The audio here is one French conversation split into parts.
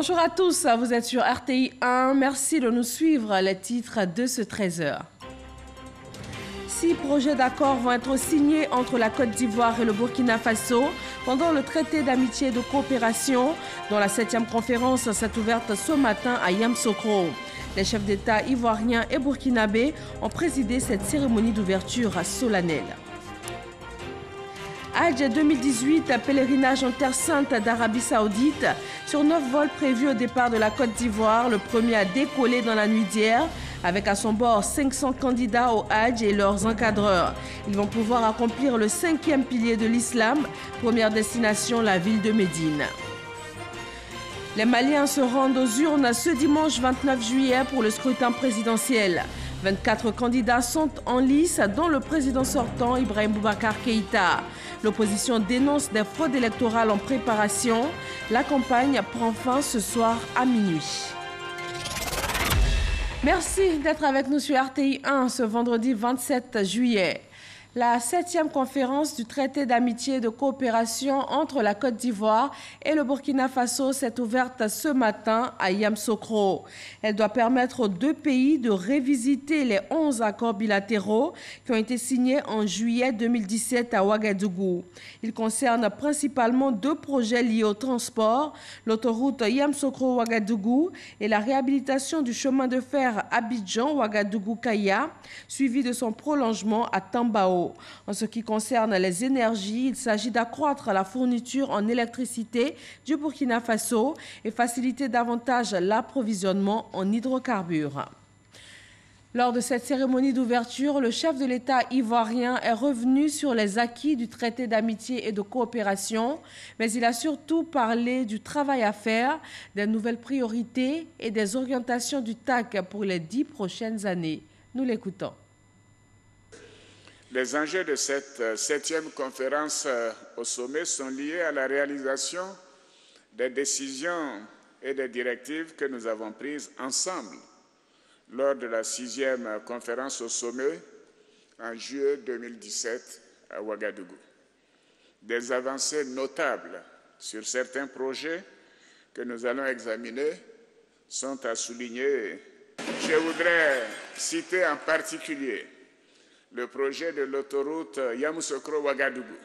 Bonjour à tous, vous êtes sur RTI 1. Merci de nous suivre. Les titres de ce 13h. 6 projets d'accord vont être signés entre la Côte d'Ivoire et le Burkina Faso pendant le traité d'amitié et de coopération dont la 7e conférence s'est ouverte ce matin à Yamoussoukro. Les chefs d'État ivoiriens et burkinabés ont présidé cette cérémonie d'ouverture solennelle. Hajj 2018, pèlerinage en Terre Sainte d'Arabie Saoudite. Sur 9 vols prévus au départ de la Côte d'Ivoire, le premier a décollé dans la nuit d'hier, avec à son bord 500 candidats au Hajj et leurs encadreurs. Ils vont pouvoir accomplir le 5e pilier de l'islam, première destination, la ville de Médine. Les Maliens se rendent aux urnes ce dimanche 29 juillet pour le scrutin présidentiel. 24 candidats sont en lice, dont le président sortant Ibrahim Boubacar Keïta. L'opposition dénonce des fraudes électorales en préparation. La campagne prend fin ce soir à minuit. Merci d'être avec nous sur RTI 1 ce vendredi 27 juillet. La 7e conférence du traité d'amitié et de coopération entre la Côte d'Ivoire et le Burkina Faso s'est ouverte ce matin à Yamoussoukro. Elle doit permettre aux deux pays de révisiter les 11 accords bilatéraux qui ont été signés en juillet 2017 à Ouagadougou. Ils concernent principalement 2 projets liés au transport, l'autoroute Yamoussoukro-Ouagadougou et la réhabilitation du chemin de fer Abidjan-Ouagadougou-Kaya, suivi de son prolongement à Tambao. En ce qui concerne les énergies, il s'agit d'accroître la fourniture en électricité du Burkina Faso et faciliter davantage l'approvisionnement en hydrocarbures. Lors de cette cérémonie d'ouverture, le chef de l'État ivoirien est revenu sur les acquis du traité d'amitié et de coopération, mais il a surtout parlé du travail à faire, des nouvelles priorités et des orientations du TAC pour les 10 prochaines années. Nous l'écoutons. Les enjeux de cette 7e conférence au sommet sont liés à la réalisation des décisions et des directives que nous avons prises ensemble lors de la 6e conférence au sommet en juillet 2017 à Ouagadougou. Des avancées notables sur certains projets que nous allons examiner sont à souligner. Je voudrais citer en particulier le projet de l'autoroute Yamoussoukro-Ouagadougou,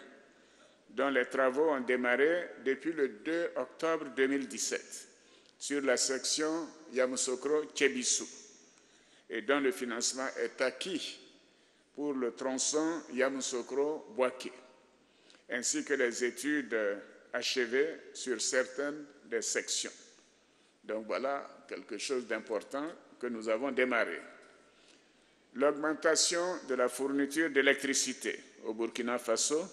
dont les travaux ont démarré depuis le 2 octobre 2017 sur la section Yamoussoukro-Tchébissou et dont le financement est acquis pour le tronçon Yamoussoukro-Bouaké, ainsi que les études achevées sur certaines des sections. Donc voilà quelque chose d'important que nous avons démarré. L'augmentation de la fourniture d'électricité au Burkina Faso,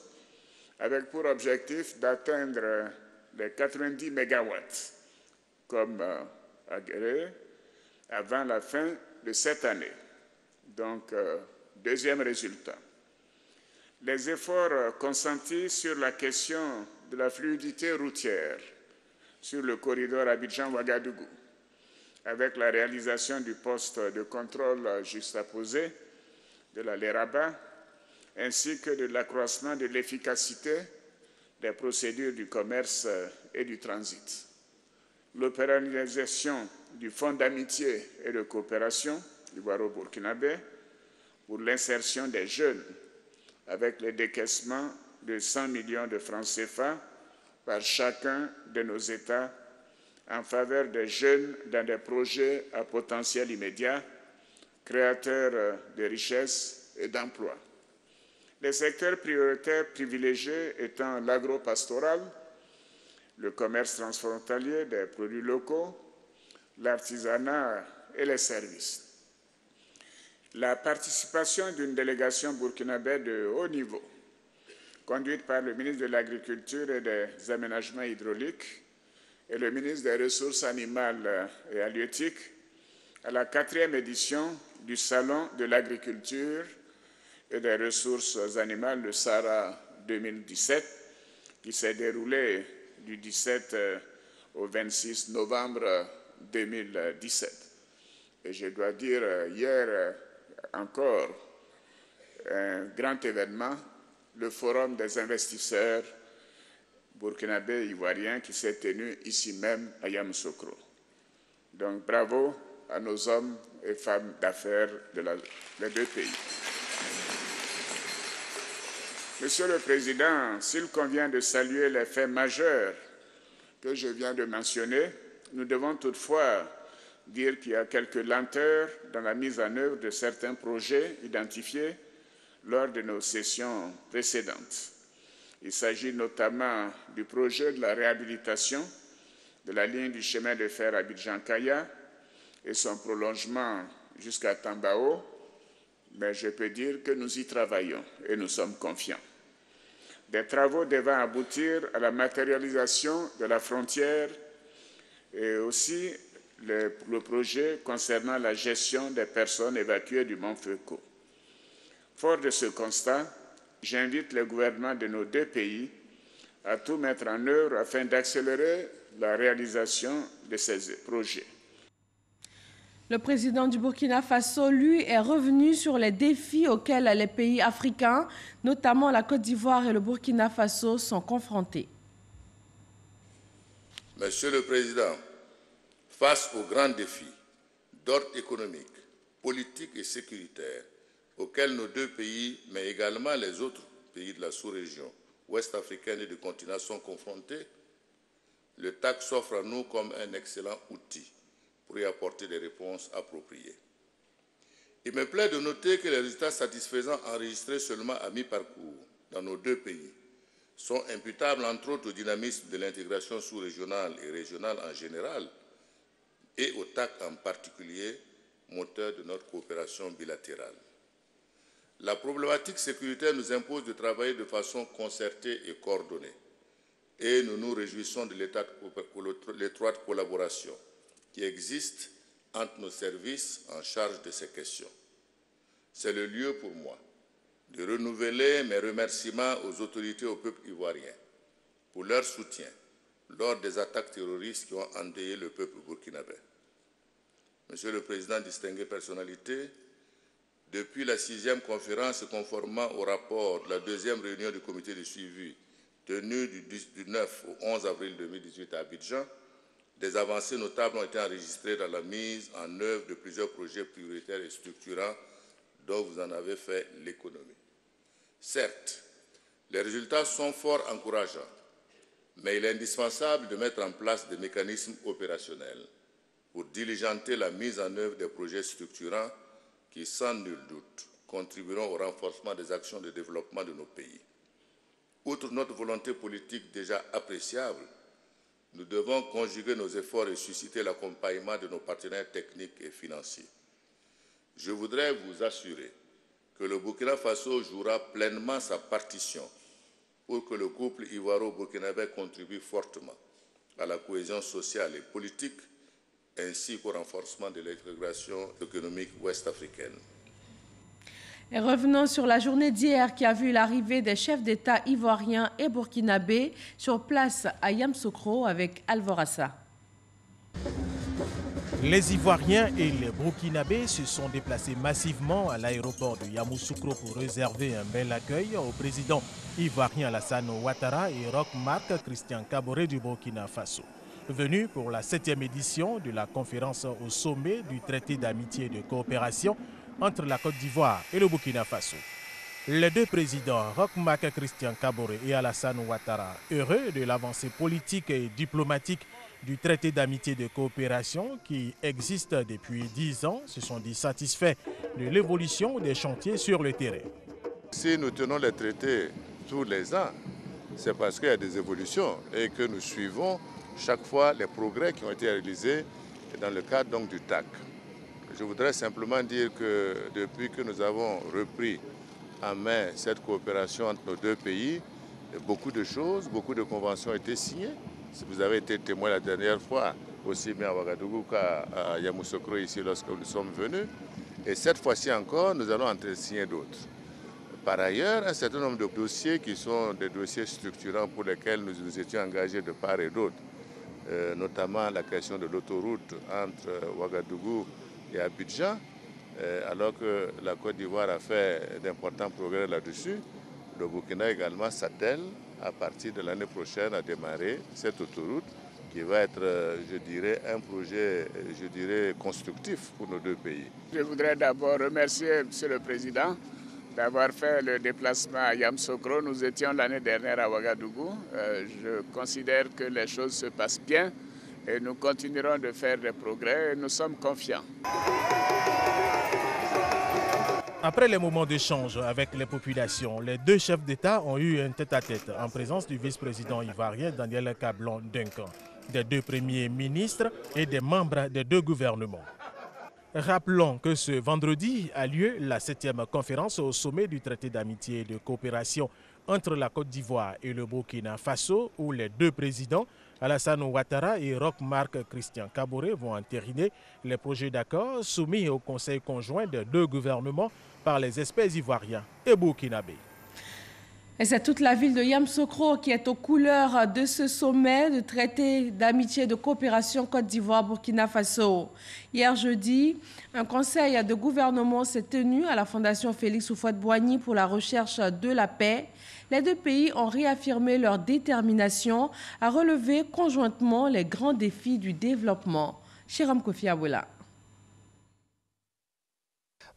avec pour objectif d'atteindre les 90 MW comme agréé avant la fin de cette année. Donc, deuxième résultat. Les efforts consentis sur la question de la fluidité routière sur le corridor Abidjan-Ouagadougou, avec la réalisation du poste de contrôle juxtaposé de la Léraba, ainsi que de l'accroissement de l'efficacité des procédures du commerce et du transit. L'opéralisation du Fonds d'amitié et de coopération ivoiro-burkinabé pour l'insertion des jeunes, avec le décaissement de 100 millions de francs CFA par chacun de nos États en faveur des jeunes dans des projets à potentiel immédiat, créateurs de richesses et d'emplois. Les secteurs prioritaires privilégiés étant l'agro-pastoral, le commerce transfrontalier des produits locaux, l'artisanat et les services. La participation d'une délégation burkinabé de haut niveau, conduite par le ministre de l'Agriculture et des Aménagements hydrauliques, et le ministre des Ressources animales et halieutiques à la 4e édition du Salon de l'agriculture et des ressources animales, le SARA 2017, qui s'est déroulé du 17 au 26 novembre 2017. Et je dois dire, hier encore, un grand événement, le Forum des investisseurs burkinabé ivoirien qui s'est tenu ici même à Yamoussoukro. Donc bravo à nos hommes et femmes d'affaires des deux pays. Monsieur le Président, s'il convient de saluer les faits majeurs que je viens de mentionner, nous devons toutefois dire qu'il y a quelques lenteurs dans la mise en œuvre de certains projets identifiés lors de nos sessions précédentes. Il s'agit notamment du projet de la réhabilitation de la ligne du chemin de fer Abidjan-Kaya et son prolongement jusqu'à Tambao, mais je peux dire que nous y travaillons et nous sommes confiants. Des travaux devant aboutir à la matérialisation de la frontière et aussi le projet concernant la gestion des personnes évacuées du Mont Feuco. Fort de ce constat, j'invite les gouvernements de nos deux pays à tout mettre en œuvre afin d'accélérer la réalisation de ces projets. Le président du Burkina Faso, lui, est revenu sur les défis auxquels les pays africains, notamment la Côte d'Ivoire et le Burkina Faso, sont confrontés. Monsieur le Président, face aux grands défis d'ordre économique, politique et sécuritaire auxquels nos deux pays, mais également les autres pays de la sous-région ouest-africaine et du continent sont confrontés, le TAC s'offre à nous comme un excellent outil pour y apporter des réponses appropriées. Il me plaît de noter que les résultats satisfaisants enregistrés seulement à mi-parcours dans nos deux pays sont imputables entre autres au dynamisme de l'intégration sous-régionale et régionale en général et au TAC en particulier, moteur de notre coopération bilatérale. La problématique sécuritaire nous impose de travailler de façon concertée et coordonnée et nous nous réjouissons de l'étroite collaboration qui existe entre nos services en charge de ces questions. C'est le lieu pour moi de renouveler mes remerciements aux autorités et au peuple ivoirien pour leur soutien lors des attaques terroristes qui ont endeuillé le peuple burkinabé. Monsieur le Président, distinguée personnalité, depuis la 6e conférence conformément au rapport de la 2e réunion du comité de suivi tenue du 9 au 11 avril 2018 à Abidjan, des avancées notables ont été enregistrées dans la mise en œuvre de plusieurs projets prioritaires et structurants dont vous en avez fait l'économie. Certes, les résultats sont fort encourageants, mais il est indispensable de mettre en place des mécanismes opérationnels pour diligenter la mise en œuvre des projets structurants qui, sans nul doute, contribueront au renforcement des actions de développement de nos pays. Outre notre volonté politique déjà appréciable, nous devons conjuguer nos efforts et susciter l'accompagnement de nos partenaires techniques et financiers. Je voudrais vous assurer que le Burkina Faso jouera pleinement sa partition pour que le couple ivoiro-burkinabé contribue fortement à la cohésion sociale et politique ainsi qu'au renforcement de l'intégration économique ouest-africaine. Et revenons sur la journée d'hier qui a vu l'arrivée des chefs d'État ivoiriens et burkinabés sur place à Yamoussoukro avec Alvorassa. Les Ivoiriens et les Burkinabés se sont déplacés massivement à l'aéroport de Yamoussoukro pour réserver un bel accueil au président ivoirien Alassane Ouattara et Roch Marc Christian Kaboré du Burkina Faso, venus pour la 7e édition de la conférence au sommet du traité d'amitié et de coopération entre la Côte d'Ivoire et le Burkina Faso. Les deux présidents, Roch Marc Christian Kaboré et Alassane Ouattara, heureux de l'avancée politique et diplomatique du traité d'amitié et de coopération qui existe depuis 10 ans, se sont dit satisfaits de l'évolution des chantiers sur le terrain. Si nous tenons les traités tous les ans, c'est parce qu'il y a des évolutions et que nous suivons chaque fois les progrès qui ont été réalisés dans le cadre donc, du TAC. Je voudrais simplement dire que depuis que nous avons repris en main cette coopération entre nos deux pays, beaucoup de choses, beaucoup de conventions ont été signées. Si vous avez été témoin la dernière fois, aussi bien à Ouagadougou qu'à Yamoussoukro ici lorsque nous sommes venus. Et cette fois-ci encore, nous allons en signer d'autres. Par ailleurs, un certain nombre de dossiers qui sont des dossiers structurants pour lesquels nous nous étions engagés de part et d'autre, notamment la question de l'autoroute entre Ouagadougou et Abidjan, alors que la Côte d'Ivoire a fait d'importants progrès là-dessus, le Burkina également s'attelle à partir de l'année prochaine à démarrer cette autoroute qui va être, je dirais, un projet, constructif pour nos deux pays. Je voudrais d'abord remercier M. le Président d'avoir fait le déplacement à Yamoussoukro. Nous étions l'année dernière à Ouagadougou. Je considère que les choses se passent bien et nous continuerons de faire des progrès et nous sommes confiants. Après les moments d'échange avec les populations, les deux chefs d'État ont eu un tête-à-tête en présence du vice-président ivoirien Daniel Cablon-Duncan, des deux premiers ministres et des membres des deux gouvernements. Rappelons que ce vendredi a lieu la 7e conférence au sommet du traité d'amitié et de coopération entre la Côte d'Ivoire et le Burkina Faso, où les deux présidents, Alassane Ouattara et Roch-Marc Christian Kaboré, vont entériner les projets d'accord soumis au Conseil conjoint des deux gouvernements par les experts ivoiriens et burkinabés. Et c'est toute la ville de Yamoussoukro qui est aux couleurs de ce sommet de traité d'amitié et de coopération Côte d'Ivoire-Burkina Faso. Hier jeudi, un conseil de gouvernement s'est tenu à la Fondation Félix Houphouët-Boigny pour la recherche de la paix. Les deux pays ont réaffirmé leur détermination à relever conjointement les grands défis du développement. Chiram Kofi Aboula.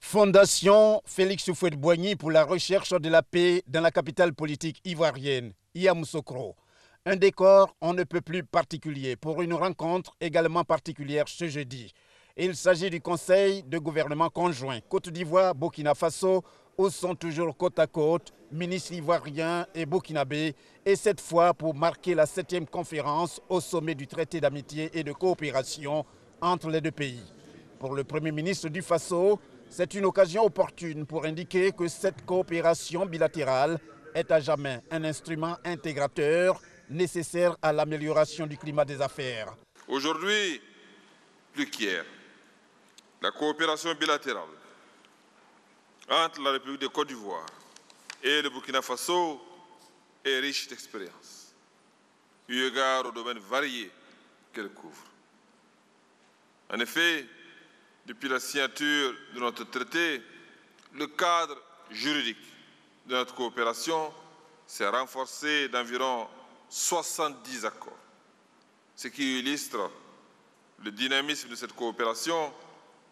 Fondation Félix Houphouët-Boigny pour la recherche de la paix dans la capitale politique ivoirienne, Yamoussoukro. Un décor on ne peut plus particulier pour une rencontre également particulière ce jeudi. Il s'agit du Conseil de gouvernement conjoint Côte d'Ivoire, Burkina Faso, où sont toujours côte à côte ministres ivoiriens et burkinabés, et cette fois pour marquer la 7e conférence au sommet du traité d'amitié et de coopération entre les deux pays. Pour le Premier ministre du Faso, c'est une occasion opportune pour indiquer que cette coopération bilatérale est à jamais un instrument intégrateur nécessaire à l'amélioration du climat des affaires. Aujourd'hui, plus qu'hier, la coopération bilatérale entre la République de Côte d'Ivoire et le Burkina Faso est riche d'expérience, eu égard aux domaines variés qu'elle couvre. En effet, depuis la signature de notre traité, le cadre juridique de notre coopération s'est renforcé d'environ 70 accords, ce qui illustre le dynamisme de cette coopération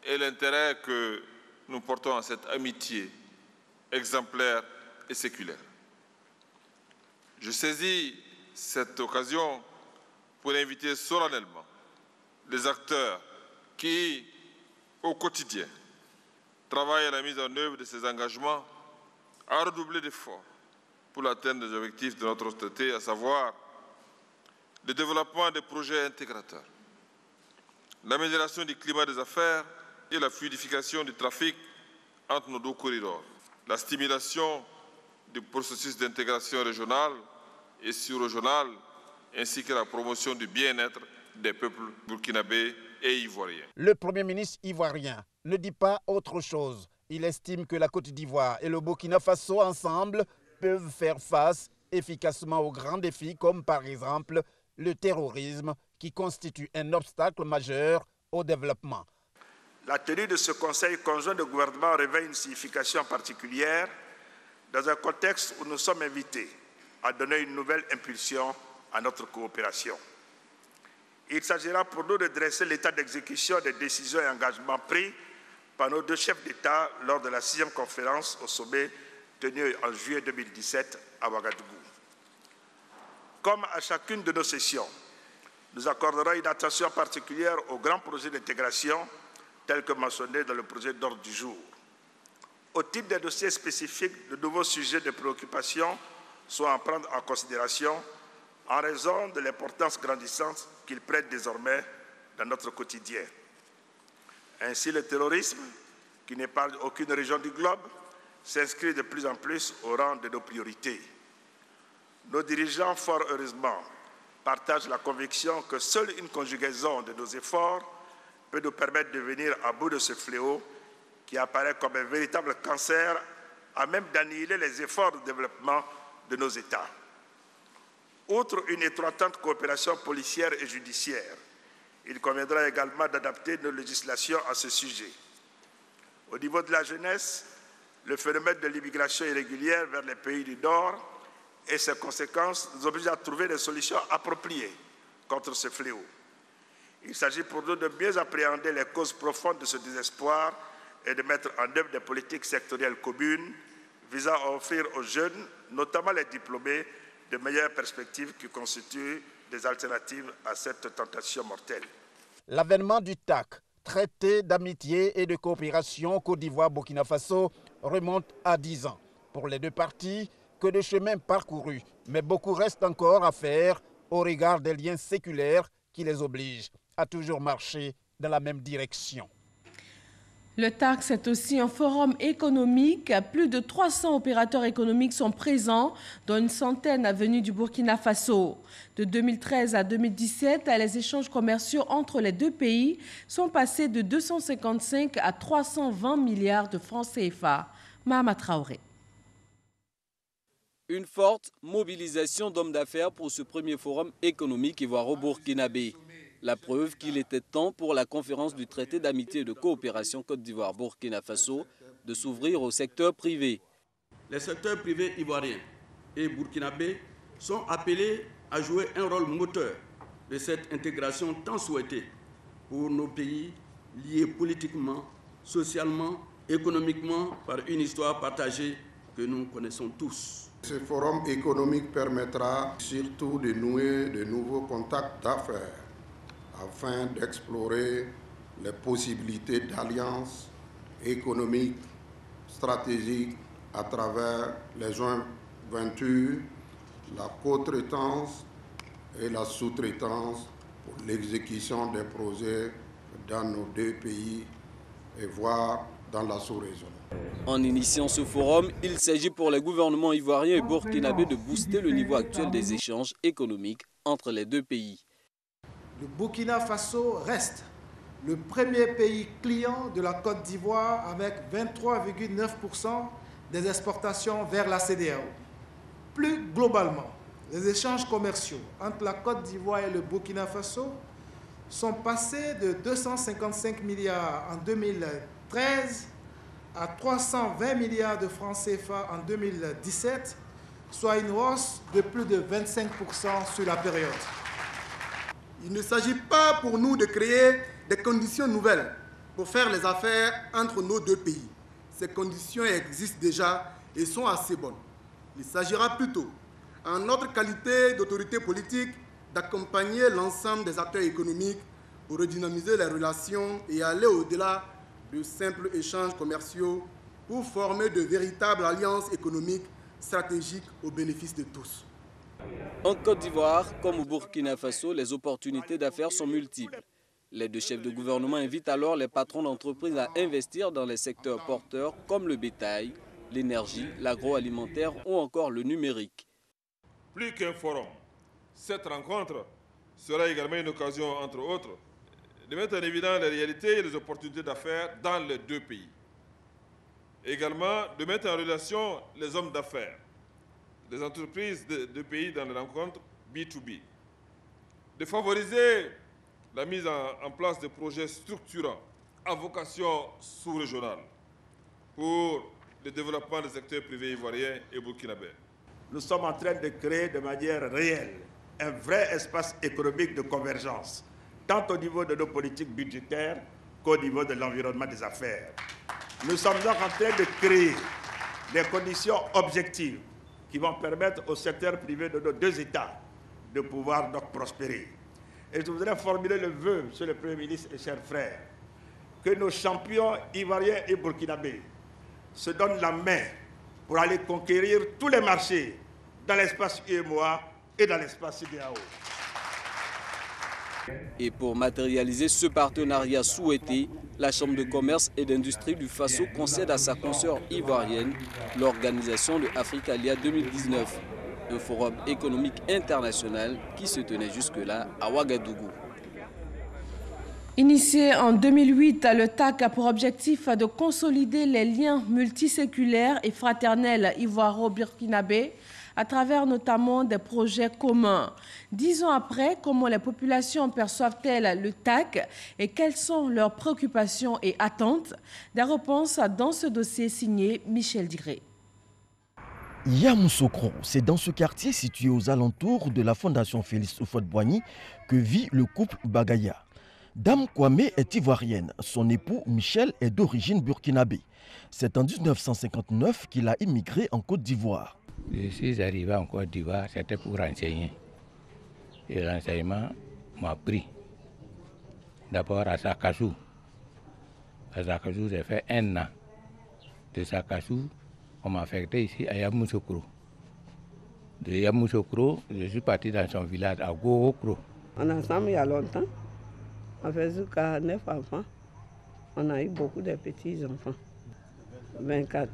et l'intérêt que nous portons à cette amitié exemplaire et séculaire. Je saisis cette occasion pour inviter solennellement les acteurs qui, au quotidien, travaillent à la mise en œuvre de ces engagements à redoubler d'efforts pour l'atteinte des objectifs de notre traité, à savoir le développement des projets intégrateurs, l'amélioration du climat des affaires et la fluidification du trafic entre nos deux corridors, la stimulation du processus d'intégration régionale et sur-régionale, ainsi que la promotion du bien-être des peuples burkinabés et ivoiriens. Le Premier ministre ivoirien ne dit pas autre chose. Il estime que la Côte d'Ivoire et le Burkina Faso ensemble peuvent faire face efficacement aux grands défis comme par exemple le terrorisme qui constitue un obstacle majeur au développement. La tenue de ce Conseil conjoint de gouvernement revêt une signification particulière dans un contexte où nous sommes invités à donner une nouvelle impulsion à notre coopération. Il s'agira pour nous de dresser l'état d'exécution des décisions et engagements pris par nos deux chefs d'État lors de la 6e conférence au sommet tenue en juillet 2017 à Ouagadougou. Comme à chacune de nos sessions, nous accorderons une attention particulière aux grands projets d'intégration tels que mentionnés dans le projet d'ordre du jour. Au titre des dossiers spécifiques, de nouveaux sujets de préoccupation sont à prendre en considération en raison de l'importance grandissante qu'ils prêtent désormais dans notre quotidien. Ainsi, le terrorisme, qui n'épargne aucune région du globe, s'inscrit de plus en plus au rang de nos priorités. Nos dirigeants, fort heureusement, partagent la conviction que seule une conjugaison de nos efforts peut nous permettre de venir à bout de ce fléau qui apparaît comme un véritable cancer à même d'annihiler les efforts de développement de nos États. Outre une étroite coopération policière et judiciaire, il conviendra également d'adapter nos législations à ce sujet. Au niveau de la jeunesse, le phénomène de l'immigration irrégulière vers les pays du Nord et ses conséquences nous obligent à trouver des solutions appropriées contre ce fléau. Il s'agit pour nous de mieux appréhender les causes profondes de ce désespoir et de mettre en œuvre des politiques sectorielles communes visant à offrir aux jeunes, notamment les diplômés, de meilleures perspectives qui constituent des alternatives à cette tentation mortelle. L'avènement du TAC, traité d'amitié et de coopération Côte d'Ivoire-Burkina Faso, remonte à 10 ans. Pour les deux parties, que de chemin parcouru, mais beaucoup reste encore à faire au regard des liens séculaires qui les obligent à toujours marcher dans la même direction. Le TAC, c'est aussi un forum économique. Plus de 300 opérateurs économiques sont présents, dont une centaine venus du Burkina Faso. De 2013 à 2017, les échanges commerciaux entre les deux pays sont passés de 255 à 320 milliards de francs CFA. Mahama Traoré. Une forte mobilisation d'hommes d'affaires pour ce premier forum économique ivoiro-burkinabé. La preuve qu'il était temps pour la conférence du traité d'amitié et de coopération Côte d'Ivoire-Burkina Faso de s'ouvrir au secteur privé. Les secteurs privés ivoiriens et burkinabés sont appelés à jouer un rôle moteur de cette intégration tant souhaitée pour nos pays liés politiquement, socialement, économiquement par une histoire partagée que nous connaissons tous. Ce forum économique permettra surtout de nouer de nouveaux contacts d'affaires afin d'explorer les possibilités d'alliances économiques, stratégiques à travers les jointures, la co-traitance et la sous-traitance pour l'exécution des projets dans nos deux pays et voire dans la sous-région. En initiant ce forum, il s'agit pour les gouvernements ivoiriens et burkinabés de booster le niveau actuel des échanges économiques entre les deux pays. Le Burkina Faso reste le premier pays client de la Côte d'Ivoire avec 23,9% des exportations vers la CEDEAO. Plus globalement, les échanges commerciaux entre la Côte d'Ivoire et le Burkina Faso sont passés de 255 milliards en 2013 à 320 milliards de francs CFA en 2017, soit une hausse de plus de 25% sur la période. Il ne s'agit pas pour nous de créer des conditions nouvelles pour faire les affaires entre nos deux pays. Ces conditions existent déjà et sont assez bonnes. Il s'agira plutôt, en notre qualité d'autorité politique, d'accompagner l'ensemble des acteurs économiques pour redynamiser les relations et aller au-delà de simples échanges commerciaux pour former de véritables alliances économiques stratégiques au bénéfice de tous. En Côte d'Ivoire, comme au Burkina Faso, les opportunités d'affaires sont multiples. Les deux chefs de gouvernement invitent alors les patrons d'entreprises à investir dans les secteurs porteurs comme le bétail, l'énergie, l'agroalimentaire ou encore le numérique. Plus qu'un forum, cette rencontre sera également une occasion, entre autres, de mettre en évidence les réalités et les opportunités d'affaires dans les deux pays. Également, de mettre en relation les hommes d'affaires, les entreprises de pays dans les rencontres B2B. De favoriser la mise en place de projets structurants à vocation sous-régionale pour le développement des secteurs privés ivoiriens et burkinabés. Nous sommes en train de créer de manière réelle un vrai espace économique de convergence, tant au niveau de nos politiques budgétaires qu'au niveau de l'environnement des affaires. Nous sommes donc en train de créer des conditions objectives qui vont permettre au secteur privé de nos deux États de pouvoir donc prospérer. Et je voudrais formuler le vœu, Monsieur le Premier ministre et chers frères, que nos champions ivoiriens et burkinabés se donnent la main pour aller conquérir tous les marchés dans l'espace UEMOA et dans l'espace CEDEAO. Et pour matérialiser ce partenariat souhaité, la Chambre de commerce et d'industrie du Faso concède à sa consoeur ivoirienne l'organisation de Africalia 2019, un forum économique international qui se tenait jusque-là à Ouagadougou. Initié en 2008, le TAC a pour objectif de consolider les liens multiséculaires et fraternels ivoiro-burkinabés à travers notamment des projets communs. 10 ans après, comment les populations perçoivent-elles le TAC et quelles sont leurs préoccupations et attentes? Des réponses dans ce dossier signé Michel Diré. Yamoussoukro, c'est dans ce quartier situé aux alentours de la fondation Félix Houphouët-Boigny que vit le couple Bagaya. Dame Kwame est ivoirienne, son époux Michel est d'origine burkinabé. C'est en 1959 qu'il a immigré en Côte d'Ivoire. Je suis arrivé en Côte d'Ivoire, c'était pour renseigner. Et l'enseignement m'a pris. D'abord à Sakassou. À Sakassou, j'ai fait 1 an. De Sakassou, on m'a affecté ici à Yamoussoukro. De Yamoussoukro, je suis parti dans son village à Gogokro. On est ensemble il y a longtemps. On fait jusqu'à 9 enfants. On a eu beaucoup de petits-enfants. 24.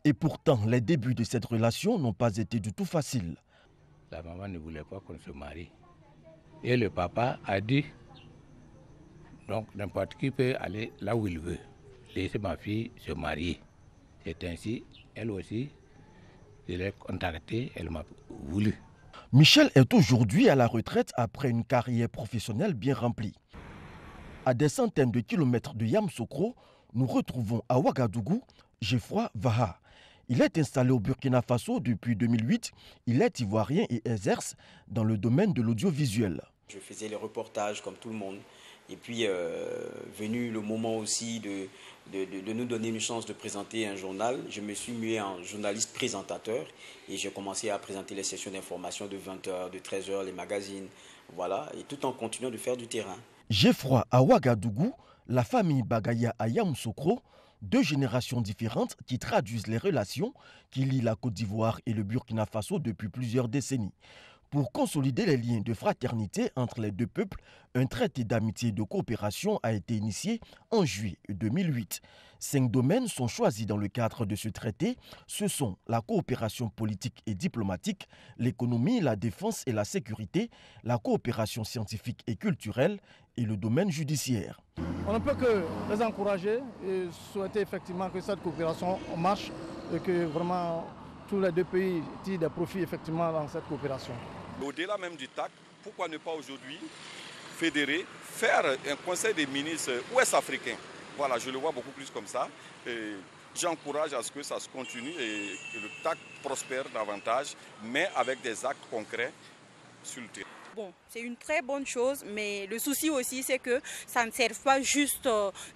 Et pourtant, les débuts de cette relation n'ont pas été du tout faciles. La maman ne voulait pas qu'on se marie. Et le papa a dit, donc n'importe qui peut aller là où il veut. Laisser ma fille se marier. C'est ainsi, elle aussi, je l'ai contactée, elle m'a voulu. Michel est aujourd'hui à la retraite après une carrière professionnelle bien remplie. À des centaines de kilomètres de Yamoussoukro, nous retrouvons à Ouagadougou, Geoffroy Vaha. Il est installé au Burkina Faso depuis 2008. Il est ivoirien et exerce dans le domaine de l'audiovisuel. Je faisais les reportages comme tout le monde. Et puis, venu le moment aussi de nous donner une chance de présenter un journal, je me suis mué en journaliste présentateur et j'ai commencé à présenter les sessions d'information de 20h, de 13h, les magazines, voilà, et tout en continuant de faire du terrain. Geoffroy à Ouagadougou, la famille Bagaya à Yamoussoukro, 2 générations différentes qui traduisent les relations qui lient la Côte d'Ivoire et le Burkina Faso depuis plusieurs décennies. Pour consolider les liens de fraternité entre les 2 peuples, un traité d'amitié et de coopération a été initié en juillet 2008. 5 domaines sont choisis dans le cadre de ce traité. Ce sont la coopération politique et diplomatique, l'économie, la défense et la sécurité, la coopération scientifique et culturelle et le domaine judiciaire. On ne peut que les encourager et souhaiter effectivement que cette coopération marche et que vraiment tous les 2 pays tirent des profits effectivement dans cette coopération. Au-delà même du TAC, pourquoi ne pas aujourd'hui fédérer, faire un conseil des ministres ouest-africains? Voilà, je le vois beaucoup plus comme ça. J'encourage à ce que ça se continue et que le TAC prospère davantage, mais avec des actes concrets sur le terrain. Bon, c'est une très bonne chose, mais le souci aussi, c'est que ça ne sert pas juste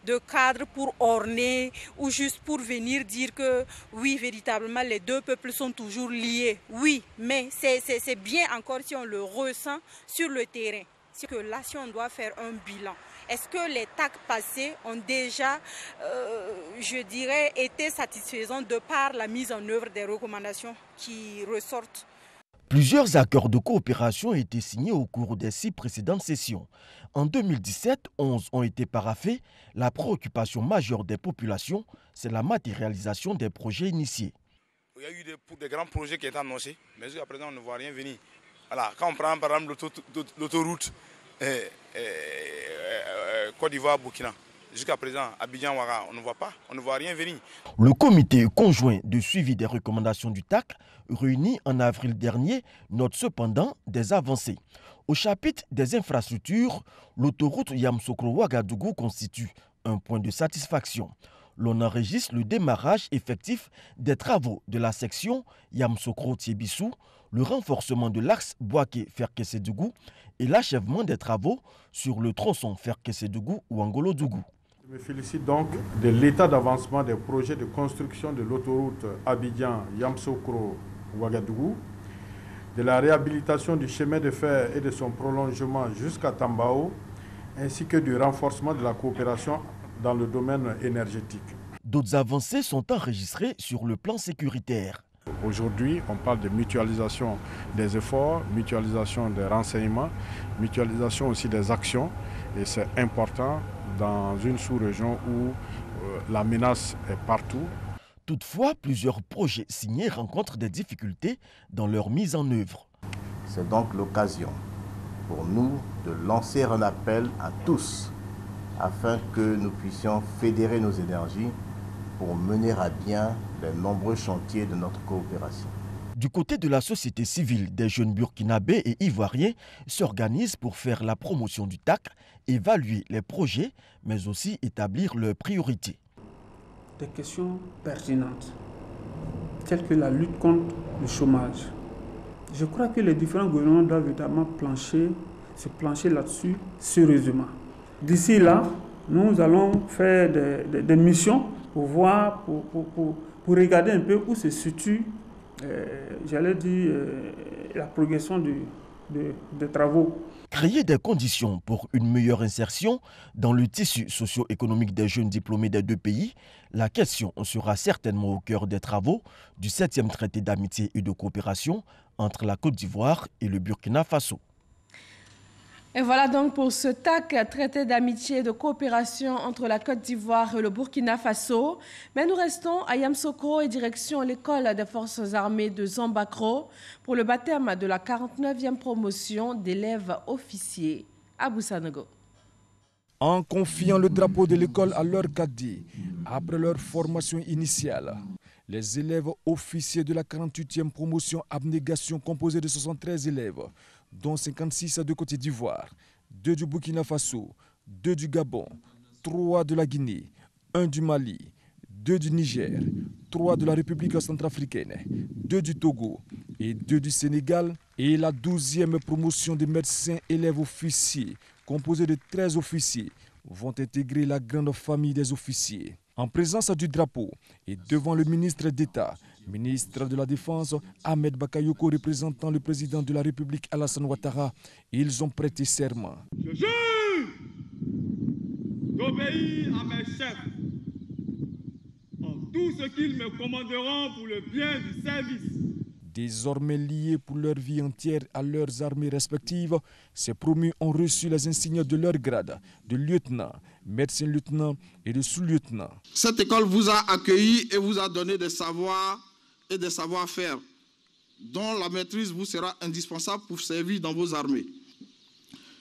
de cadre pour orner ou juste pour venir dire que oui, véritablement, les 2 peuples sont toujours liés. Oui, mais c'est bien encore si on le ressent sur le terrain. C'est que là, si on doit faire un bilan, est-ce que les TAC passés ont déjà, je dirais, été satisfaisants de par la mise en œuvre des recommandations qui ressortent? Plusieurs accords de coopération ont été signés au cours des 6 précédentes sessions. En 2017, 11 ont été paraphés. La préoccupation majeure des populations, c'est la matérialisation des projets initiés. Il y a eu des grands projets qui étaient annoncés, mais jusqu'à présent, on ne voit rien venir. Voilà, quand on prend par exemple l'autoroute Côte d'Ivoire-Burkina, jusqu'à présent, Abidjan-Ouaga, on ne voit pas, on ne voit rien venir. Le comité conjoint de suivi des recommandations du TAC, réuni en avril dernier, note cependant des avancées. Au chapitre des infrastructures, l'autoroute Yamoussoukro-Ouagadougou constitue un point de satisfaction. L'on enregistre le démarrage effectif des travaux de la section Yamoussoukro-Tiébissou, le renforcement de l'axe Bouaké-Ferkessédougou et l'achèvement des travaux sur le tronçon Ferkessédougou ou Angolo-Dougou. Je me félicite donc de l'état d'avancement des projets de construction de l'autoroute Abidjan-Yamoussoukro-Ouagadougou, de la réhabilitation du chemin de fer et de son prolongement jusqu'à Tambao, ainsi que du renforcement de la coopération dans le domaine énergétique. D'autres avancées sont enregistrées sur le plan sécuritaire. Aujourd'hui, on parle de mutualisation des efforts, mutualisation des renseignements, mutualisation aussi des actions, et c'est important dans une sous-région où la menace est partout. Toutefois, plusieurs projets signés rencontrent des difficultés dans leur mise en œuvre. C'est donc l'occasion pour nous de lancer un appel à tous afin que nous puissions fédérer nos énergies pour mener à bien les nombreux chantiers de notre coopération. Du côté de la société civile, des jeunes burkinabés et ivoiriens s'organisent pour faire la promotion du TAC, évaluer les projets, mais aussi établir leurs priorités. Des questions pertinentes telles que la lutte contre le chômage. Je crois que les différents gouvernements doivent évidemment se plancher là-dessus sérieusement. D'ici là, nous allons faire des missions pour voir, pour regarder un peu où se situe, la progression des travaux. Créer des conditions pour une meilleure insertion dans le tissu socio-économique des jeunes diplômés des deux pays, la question sera certainement au cœur des travaux du 7e traité d'amitié et de coopération entre la Côte d'Ivoire et le Burkina Faso. Et voilà donc pour ce TAC, traité d'amitié et de coopération entre la Côte d'Ivoire et le Burkina Faso. Mais nous restons à Yamoussoukro et direction l'école des forces armées de Zambakro pour le baptême de la 49e promotion d'élèves officiers à Boussanogo. En confiant le drapeau de l'école à leur cadet, après leur formation initiale, les élèves officiers de la 48e promotion abnégation composée de 73 élèves, dont 56 de Côte d'Ivoire, 2 du Burkina Faso, 2 du Gabon, 3 de la Guinée, 1 du Mali, 2 du Niger, 3 de la République centrafricaine, 2 du Togo et 2 du Sénégal, et la 12e promotion des médecins élèves officiers, composée de 13 officiers, vont intégrer la grande famille des officiers. En présence du drapeau et devant le ministre d'État, ministre de la Défense, Ahmed Bakayoko, représentant le président de la République, Alassane Ouattara, ils ont prêté serment. Je jure d'obéir à mes chefs en tout ce qu'ils me commanderont pour le bien du service. Désormais liés pour leur vie entière à leurs armées respectives, ces promus ont reçu les insignes de leur grade de lieutenant, médecin-lieutenant et de sous-lieutenant. Cette école vous a accueilli et vous a donné des savoirs et des savoir-faire dont la maîtrise vous sera indispensable pour servir dans vos armées.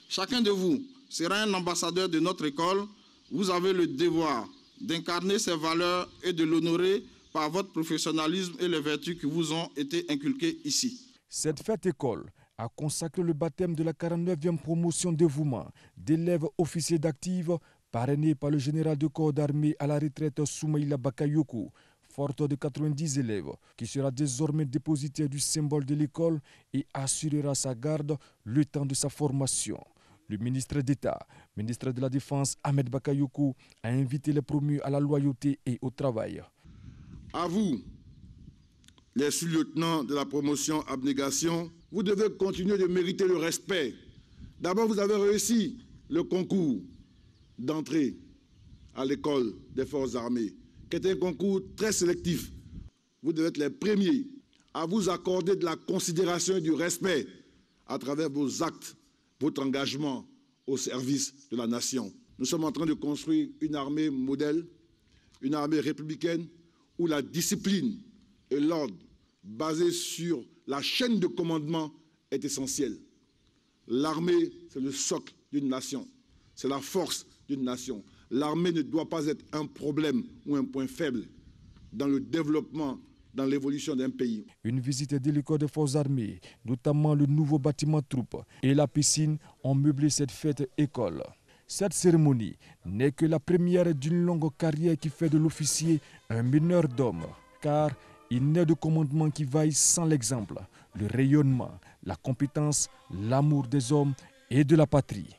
Chacun de vous sera un ambassadeur de notre école. Vous avez le devoir d'incarner ces valeurs et de l'honorer par votre professionnalisme et les vertus qui vous ont été inculquées ici. Cette fête école a consacré le baptême de la 49e promotion dévouement d'élèves officiers d'actifs parrainé par le général de corps d'armée à la retraite Soumaïla Bakayoko, forte de 90 élèves, qui sera désormais dépositaire du symbole de l'école et assurera sa garde le temps de sa formation. Le ministre d'État, ministre de la Défense Ahmed Bakayoko, a invité les promus à la loyauté et au travail. À vous, les sous-lieutenants de la promotion abnégation, vous devez continuer de mériter le respect. D'abord, vous avez réussi le concours d'entrée à l'école des forces armées, qui est un concours très sélectif. Vous devez être les premiers à vous accorder de la considération et du respect à travers vos actes, votre engagement au service de la nation. Nous sommes en train de construire une armée modèle, une armée républicaine, où la discipline et l'ordre basés sur la chaîne de commandement est essentiel. L'armée, c'est le socle d'une nation, c'est la force d'une nation. L'armée ne doit pas être un problème ou un point faible dans le développement, dans l'évolution d'un pays. Une visite de l'école des forces armées, notamment le nouveau bâtiment troupe et la piscine, ont meublé cette fête école. Cette cérémonie n'est que la première d'une longue carrière qui fait de l'officier un meneur d'hommes, car il n'est de commandement qui vaille sans l'exemple, le rayonnement, la compétence, l'amour des hommes et de la patrie.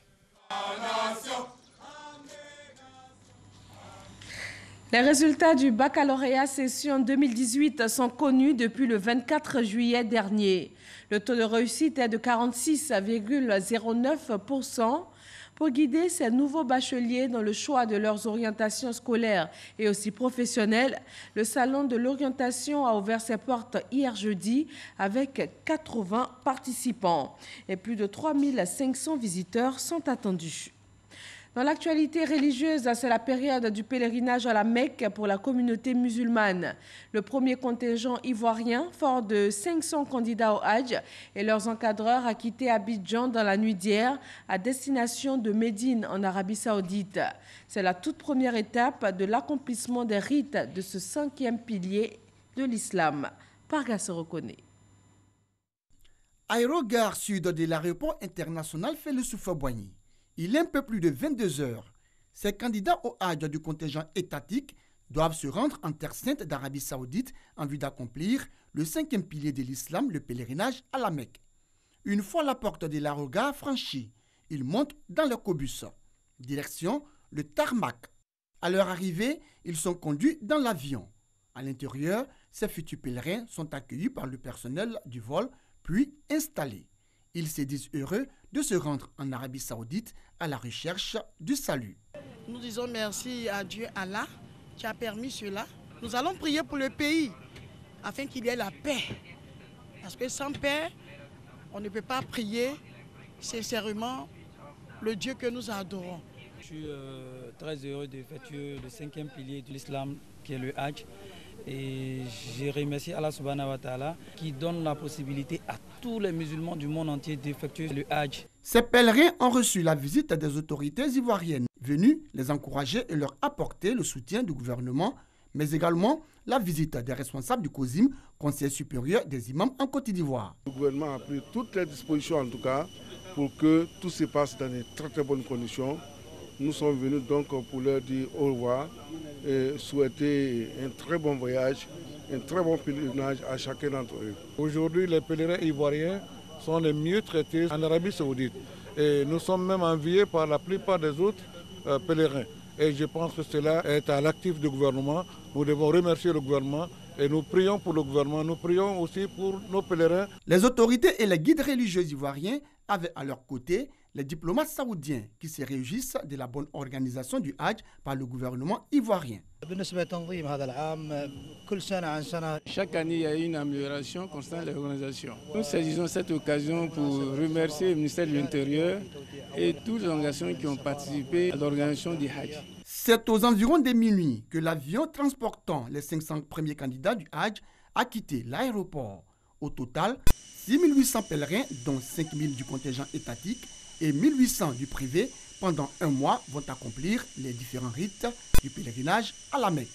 Les résultats du baccalauréat session 2018 sont connus depuis le 24 juillet dernier. Le taux de réussite est de 46,09%. Pour guider ces nouveaux bacheliers dans le choix de leurs orientations scolaires et aussi professionnelles, le Salon de l'orientation a ouvert ses portes hier jeudi avec 80 participants et plus de 3500 visiteurs sont attendus. Dans l'actualité religieuse, c'est la période du pèlerinage à la Mecque pour la communauté musulmane. Le premier contingent ivoirien, fort de 500 candidats au Hajj et leurs encadreurs, a quitté Abidjan dans la nuit d'hier à destination de Médine en Arabie Saoudite. C'est la toute première étape de l'accomplissement des rites de ce 5e pilier de l'islam. Parga se reconnaît. Aérogare sud de l'aéroport international Félix Houphouët-Boigny. Il est un peu plus de 22 heures. Ces candidats au Hajj du contingent étatique doivent se rendre en Terre Sainte d'Arabie Saoudite en vue d'accomplir le 5e pilier de l'islam, le pèlerinage à la Mecque. Une fois la porte de l'Aroga franchie, ils montent dans le cobus. Direction le tarmac. À leur arrivée, ils sont conduits dans l'avion. À l'intérieur, ces futurs pèlerins sont accueillis par le personnel du vol, puis installés. Ils se disent heureux de se rendre en Arabie Saoudite à la recherche du salut. Nous disons merci à Dieu, Allah, qui a permis cela. Nous allons prier pour le pays, afin qu'il y ait la paix. Parce que sans paix, on ne peut pas prier sincèrement le Dieu que nous adorons. Je suis très heureux d'effectuer le 5e pilier de l'islam, qui est le Hajj. Et je remercie Allah subhanahu wa ta'ala qui donne la possibilité à tous les musulmans du monde entier d'effectuer le Hajj. Ces pèlerins ont reçu la visite des autorités ivoiriennes, venues les encourager et leur apporter le soutien du gouvernement, mais également la visite des responsables du COSIM, Conseil supérieur des imams en Côte d'Ivoire. Le gouvernement a pris toutes les dispositions en tout cas pour que tout se passe dans de très bonnes conditions. Nous sommes venus donc pour leur dire au revoir et souhaiter un très bon voyage, un très bon pèlerinage à chacun d'entre eux. Aujourd'hui, les pèlerins ivoiriens sont les mieux traités en Arabie Saoudite. Et nous sommes même enviés par la plupart des autres pèlerins. Et je pense que cela est à l'actif du gouvernement. Nous devons remercier le gouvernement et nous prions pour le gouvernement. Nous prions aussi pour nos pèlerins. Les autorités et les guides religieux ivoiriens avaient à leur côté les diplomates saoudiens qui se réjouissent de la bonne organisation du Hajj par le gouvernement ivoirien. Chaque année, il y a une amélioration constante de l'organisation. Nous saisissons cette occasion pour remercier le ministère de l'Intérieur et toutes les organisations qui ont participé à l'organisation du Hajj. C'est aux environs de minuit que l'avion transportant les 500 premiers candidats du Hajj a quitté l'aéroport. Au total, 6800 pèlerins, dont 5000 du contingent étatique et 1800 du privé, pendant un mois, vont accomplir les différents rites du pèlerinage à la Mecque.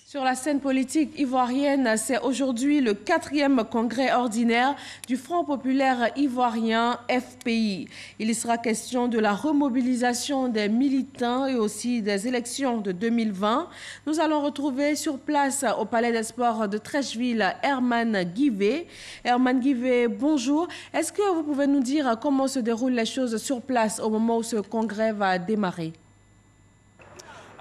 Sur la scène politique ivoirienne, c'est aujourd'hui le 4e congrès ordinaire du Front populaire ivoirien FPI. Il y sera question de la remobilisation des militants et aussi des élections de 2020. Nous allons retrouver sur place au Palais des Sports de Treichville Herman Guivet. Herman Guivet, bonjour. Est-ce que vous pouvez nous dire comment se déroulent les choses sur place au moment où ce congrès va démarrer ?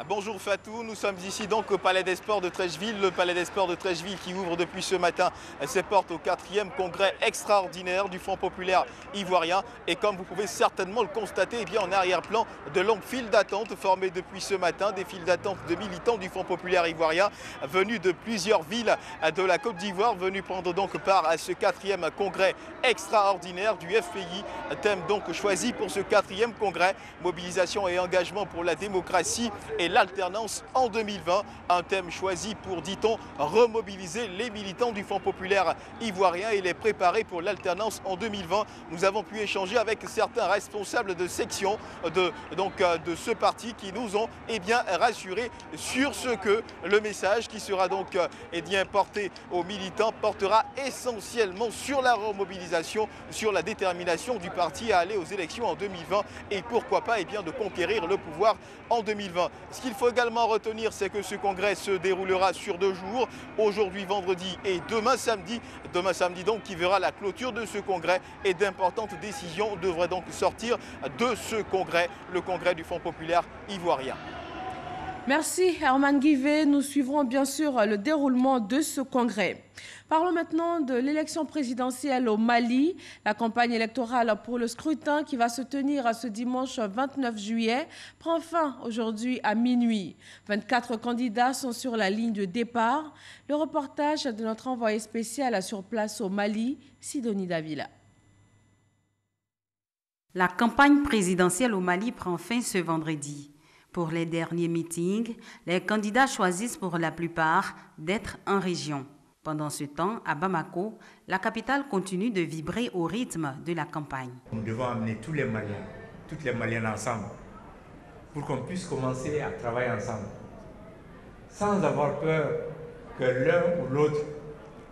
Bonjour Fatou, nous sommes ici donc au Palais des Sports de Treichville, le Palais des Sports de Treichville qui ouvre depuis ce matin ses portes au 4e congrès extraordinaire du Front populaire ivoirien. Et comme vous pouvez certainement le constater, eh bien, en arrière-plan, de longues files d'attente formées depuis ce matin, des files d'attente de militants du Front populaire ivoirien venus de plusieurs villes de la Côte d'Ivoire, venus prendre donc part à ce 4e congrès extraordinaire du FPI. Thème donc choisi pour ce 4e congrès, mobilisation et engagement pour la démocratie et l'alternance en 2020, un thème choisi pour, dit-on, remobiliser les militants du Front populaire ivoirien et les préparer pour l'alternance en 2020. Nous avons pu échanger avec certains responsables de section de ce parti qui nous ont rassurés sur ce que le message qui sera donc porté aux militants portera essentiellement sur la remobilisation, sur la détermination du parti à aller aux élections en 2020 et pourquoi pas de conquérir le pouvoir en 2020. Ce qu'il faut également retenir, c'est que ce congrès se déroulera sur 2 jours, aujourd'hui vendredi et demain samedi. Demain samedi donc qui verra la clôture de ce congrès et d'importantes décisions devraient donc sortir de ce congrès, le congrès du Front populaire ivoirien. Merci Herman Guivet. Nous suivrons bien sûr le déroulement de ce congrès. Parlons maintenant de l'élection présidentielle au Mali. La campagne électorale pour le scrutin qui va se tenir ce dimanche 29 juillet prend fin aujourd'hui à minuit. 24 candidats sont sur la ligne de départ. Le reportage de notre envoyé spécial sur place au Mali, Sidonie Davila. La campagne présidentielle au Mali prend fin ce vendredi. Pour les derniers meetings, les candidats choisissent pour la plupart d'être en région. Pendant ce temps, à Bamako, la capitale continue de vibrer au rythme de la campagne. Nous devons amener tous les Maliens, toutes les Maliennes ensemble, pour qu'on puisse commencer à travailler ensemble, sans avoir peur que l'un ou l'autre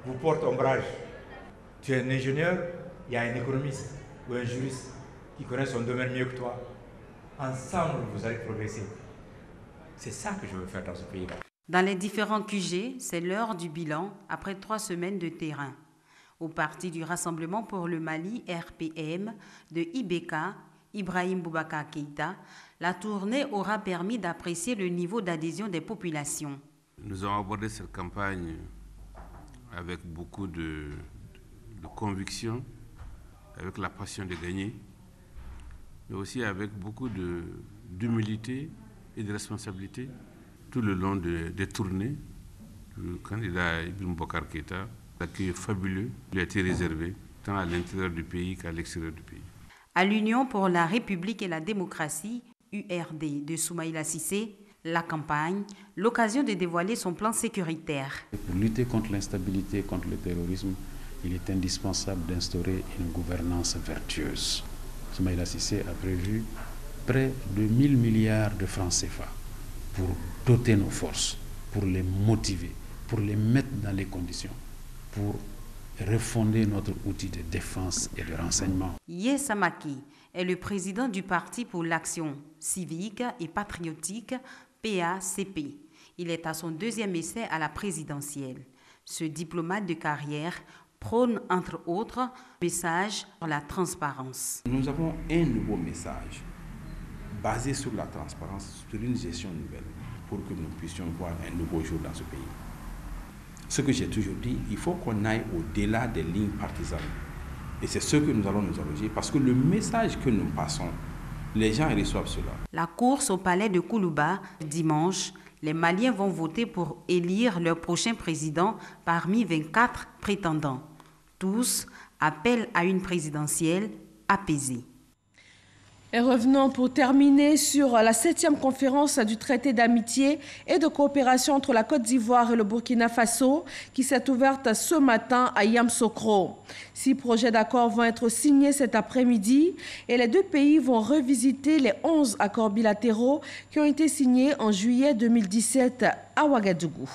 vous porte ombrage. Tu es un ingénieur, il y a un économiste ou un juriste qui connaît son domaine mieux que toi. Ensemble, vous allez progresser. C'est ça que je veux faire dans ce pays-là. Dans les différents QG, c'est l'heure du bilan après 3 semaines de terrain. Au Parti du Rassemblement pour le Mali, RPM, de IBK, Ibrahim Boubacar Keïta, la tournée aura permis d'apprécier le niveau d'adhésion des populations. Nous avons abordé cette campagne avec beaucoup de conviction, avec la passion de gagner, mais aussi avec beaucoup d'humilité et de responsabilité. Tout le long des tournées, le candidat Ibrahim Boubacar Keïta, l'accueil fabuleux lui a été réservé tant à l'intérieur du pays qu'à l'extérieur du pays. À l'Union pour la République et la démocratie, URD de Soumaïla Cissé, la campagne, l'occasion de dévoiler son plan sécuritaire. Pour lutter contre l'instabilité, contre le terrorisme, il est indispensable d'instaurer une gouvernance vertueuse. Soumaïla Cissé a prévu près de 1000 milliards de francs CFA pour doter nos forces, pour les motiver, pour les mettre dans les conditions, pour refonder notre outil de défense et de renseignement. Yessa Maki est le président du Parti pour l'action civique et patriotique, PACP. Il est à son 2e essai à la présidentielle. Ce diplomate de carrière prône, entre autres, un message sur la transparence. Nous avons un nouveau message basé sur la transparence, sur une gestion nouvelle, pour que nous puissions voir un nouveau jour dans ce pays. Ce que j'ai toujours dit, il faut qu'on aille au-delà des lignes partisanes. Et c'est ce que nous allons nous allonger, parce que le message que nous passons, les gens reçoivent cela. La course au palais de Koulouba, dimanche, les Maliens vont voter pour élire leur prochain président parmi 24 prétendants. Tous appellent à une présidentielle apaisée. Et revenons pour terminer sur la 7e conférence du traité d'amitié et de coopération entre la Côte d'Ivoire et le Burkina Faso qui s'est ouverte ce matin à Yamoussoukro. 6 projets d'accord vont être signés cet après-midi et les 2 pays vont revisiter les 11 accords bilatéraux qui ont été signés en juillet 2017 à Ouagadougou.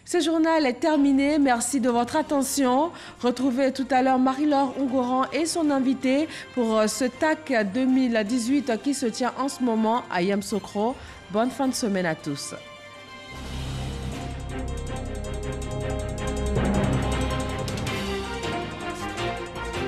Ce journal est terminé. Merci de votre attention. Retrouvez tout à l'heure Marie-Laure Ungoran et son invité pour ce TAC 2018 qui se tient en ce moment à Yamoussoukro. Bonne fin de semaine à tous.